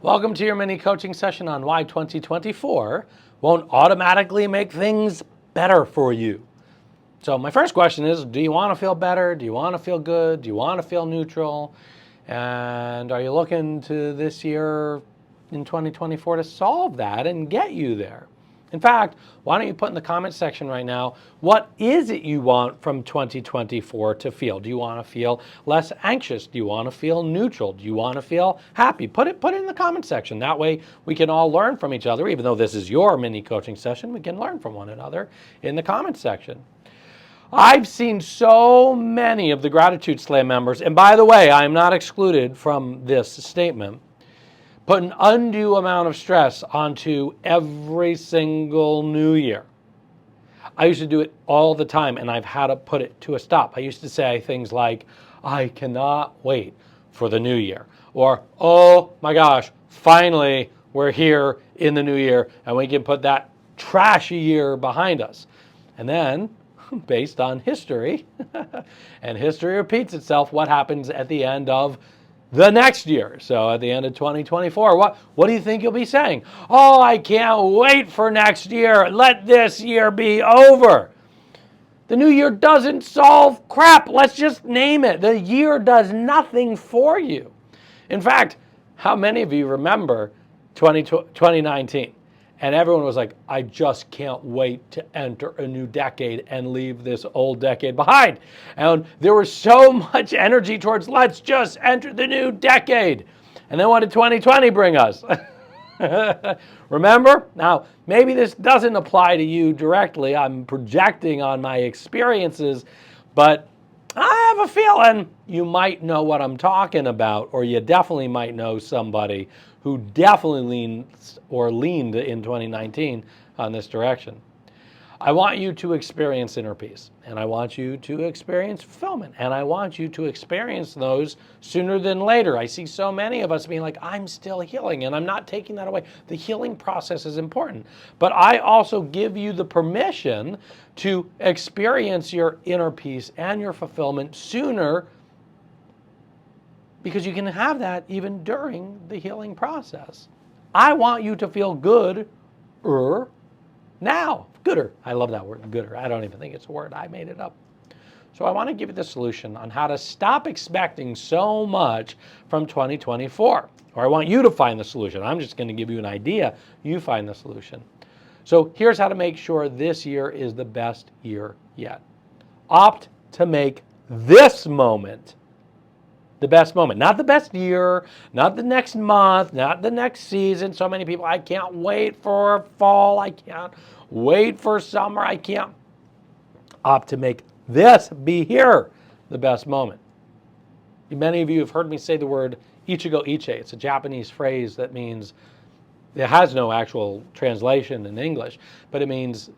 Welcome to your mini coaching session on why 2024 won't automatically make things better for you. So my first question is, do you want to feel better? Do you want to feel good? Do you want to feel neutral? And are you looking to this year in 2024 to solve that and get you there? In fact, why don't you put in the comment section right now, what is it you want from 2024 to feel? Do you want to feel less anxious? Do you want to feel neutral? Do you want to feel happy? Put it in the comment section. That way we can all learn from each other. Even though this is your mini coaching session, we can learn from one another in the comment section. I've seen so many of the Gratitude Slam members, and by the way, I'm not excluded from this statement, put an undue amount of stress onto every single new year. I used to do it all the time, and I've had to put it to a stop. I used to say things like, I cannot wait for the new year. Or, oh my gosh, finally we're here in the new year, and we can put that trashy year behind us. And then, based on history, and history repeats itself, what happens at the end of the next year? So at the end of 2024, what do you think you'll be saying? Oh, I can't wait for next year. Let this year be over. The new year doesn't solve crap. Let's just name it. The year does nothing for you. In fact, how many of you remember 2019? And everyone was like, I just can't wait to enter a new decade and leave this old decade behind. And there was so much energy towards let's just enter the new decade. And then what did 2020 bring us? Remember? Now, maybe this doesn't apply to you directly. I'm projecting on my experiences, but I have a feeling you might know what I'm talking about, or you definitely might know somebody who definitely leaned in 2019 on this direction. I want you to experience inner peace, and I want you to experience fulfillment, and I want you to experience those sooner than later. I see so many of us being like, I'm still healing, and I'm not taking that away. The healing process is important, but I also give you the permission to experience your inner peace and your fulfillment sooner, because you can have that even during the healing process. I want you to feel good now. Gooder. I love that word, gooder. I don't even think it's a word. I made it up. So I want to give you the solution on how to stop expecting so much from 2024. Or I want you to find the solution. I'm just going to give you an idea. You find the solution. So here's how to make sure this year is the best year yet. Opt to make this moment the best moment. Not the best year, not the next month, not the next season. So many people, I can't wait for fall. I can't wait for summer. I can't. Opt to make this be here the best moment. Many of you have heard me say the word ichigo ichi. It's a Japanese phrase that means, it has no actual translation in English, but it means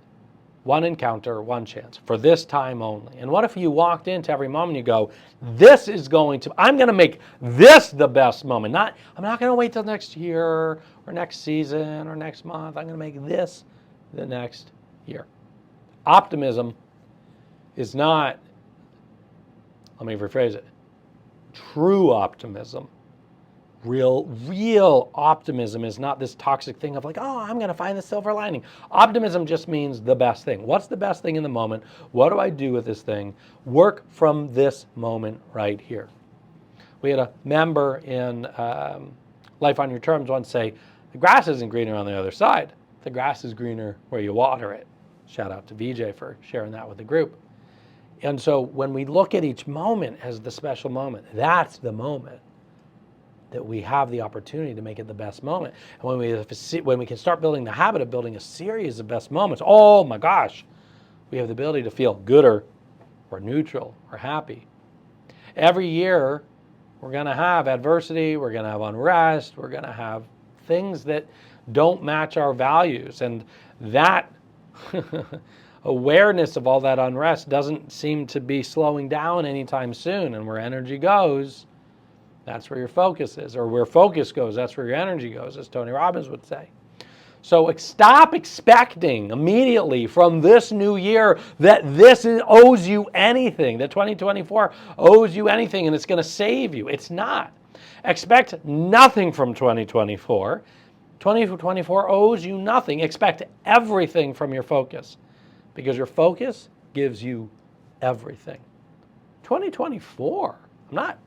one encounter, one chance, for this time only. And what if you walked into every moment you go, I'm going to make this the best moment. I'm not going to wait till next year or next season or next month. I'm going to make this the next year. Optimism is not, let me rephrase it, true optimism. Real optimism is not this toxic thing of like, oh, I'm going to find the silver lining. Optimism just means the best thing. What's the best thing in the moment? What do I do with this thing? Work from this moment right here. We had a member in Life on Your Terms once say, the grass isn't greener on the other side. The grass is greener where you water it. Shout out to VJ for sharing that with the group. And so when we look at each moment as the special moment, that's the moment that we have the opportunity to make it the best moment. And when we can start building the habit of building a series of best moments, oh my gosh, we have the ability to feel gooder or neutral or happy. Every year, we're going to have adversity, we're going to have unrest, we're going to have things that don't match our values. And that awareness of all that unrest doesn't seem to be slowing down anytime soon. And where energy goes, that's where your focus is, or where focus goes, that's where your energy goes, as Tony Robbins would say. So stop expecting immediately from this new year that owes you anything, that 2024 owes you anything and it's going to save you. It's not. Expect nothing from 2024. 2024 owes you nothing. Expect everything from your focus, because your focus gives you everything. 2024, I'm not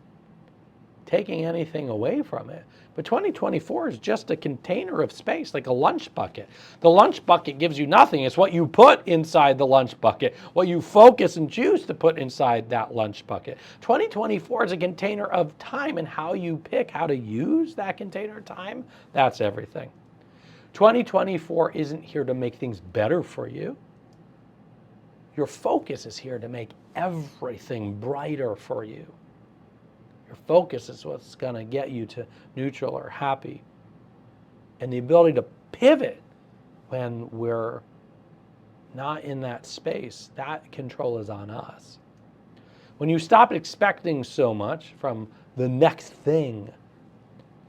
taking anything away from it, but 2024 is just a container of space, like a lunch bucket. The lunch bucket gives you nothing. It's what you put inside the lunch bucket, what you focus and choose to put inside that lunch bucket. 2024 is a container of time, and how you pick how to use that container of time, that's everything. 2024 isn't here to make things better for you. Your focus is here to make everything brighter for you. Your focus is what's going to get you to neutral or happy. And the ability to pivot when we're not in that space, that control is on us. When you stop expecting so much from the next thing,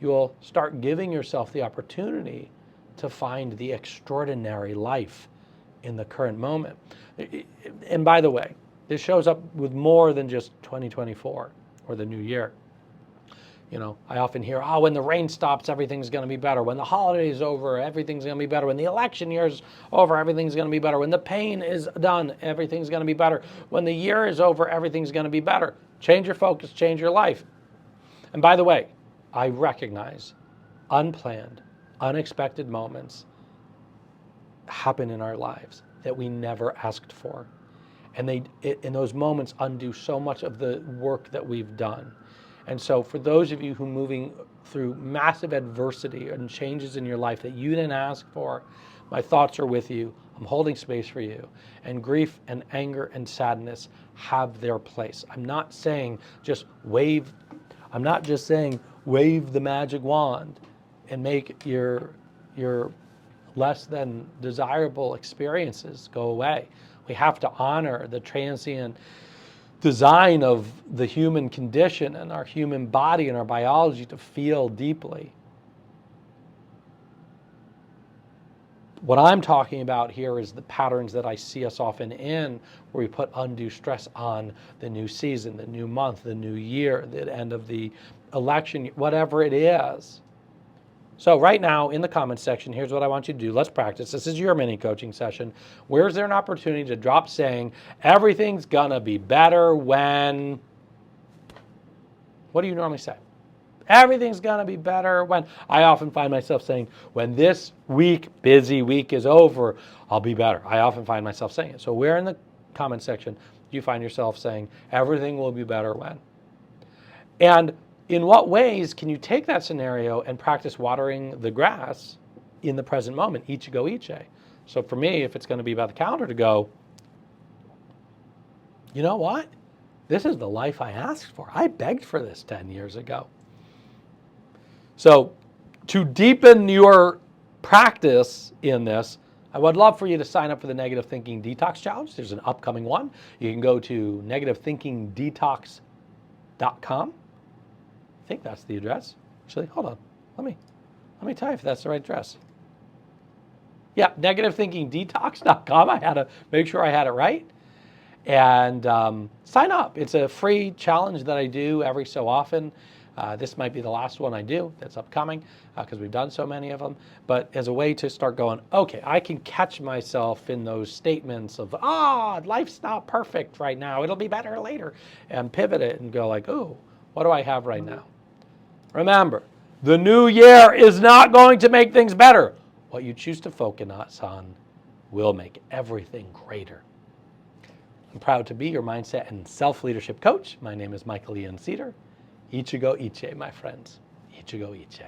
you'll start giving yourself the opportunity to find the extraordinary life in the current moment. And by the way, this shows up with more than just 2024 or the new year. You know, I often hear, oh, when the rain stops, everything's going to be better. When the holiday's over, everything's going to be better. When the election year's over, everything's going to be better. When the pain is done, everything's going to be better. When the year is over, everything's going to be better. Change your focus, change your life. And by the way, I recognize unplanned, unexpected moments happen in our lives that we never asked for. And in those moments undo so much of the work that we've done. And so for those of you who are moving through massive adversity and changes in your life that you didn't ask for, my thoughts are with you. I'm holding space for you. And grief and anger and sadness have their place. I'm not saying wave the magic wand and make your less than desirable experiences go away. We have to honor the transient design of the human condition and our human body and our biology to feel deeply. What I'm talking about here is the patterns that I see us often in, where we put undue stress on the new season, the new month, the new year, the end of the election, whatever it is. So right now in the comments section, here's what I want you to do. Let's practice. This is your mini coaching session. Where's there an opportunity to drop saying, everything's gonna be better when, what do you normally say? Everything's gonna be better when. I often find myself saying, when this busy week is over, I'll be better. I often find myself saying it. So where in the comment section do you find yourself saying, everything will be better when? And in what ways can you take that scenario and practice watering the grass in the present moment, ichigo ichi? So for me, if it's going to be about the calendar, to go, you know what? This is the life I asked for. I begged for this 10 years ago. So to deepen your practice in this, I would love for you to sign up for the Negative Thinking Detox Challenge. There's an upcoming one. You can go to negativethinkingdetox.com. I think that's the address. Actually, hold on. Let me tell you if that's the right address. Yeah, negativethinkingdetox.com. I had to make sure I had it right. And sign up. It's a free challenge that I do every so often. This might be the last one I do that's upcoming because we've done so many of them. But as a way to start going, okay, I can catch myself in those statements of, life's not perfect right now. It'll be better later. And pivot it and go like, oh, what do I have right now? Remember, the new year is not going to make things better. What you choose to focus on will make everything greater. I'm proud to be your mindset and self-leadership coach. My name is Michael Ian Cedar. Ichigo Ichi, my friends. Ichigo Ichi.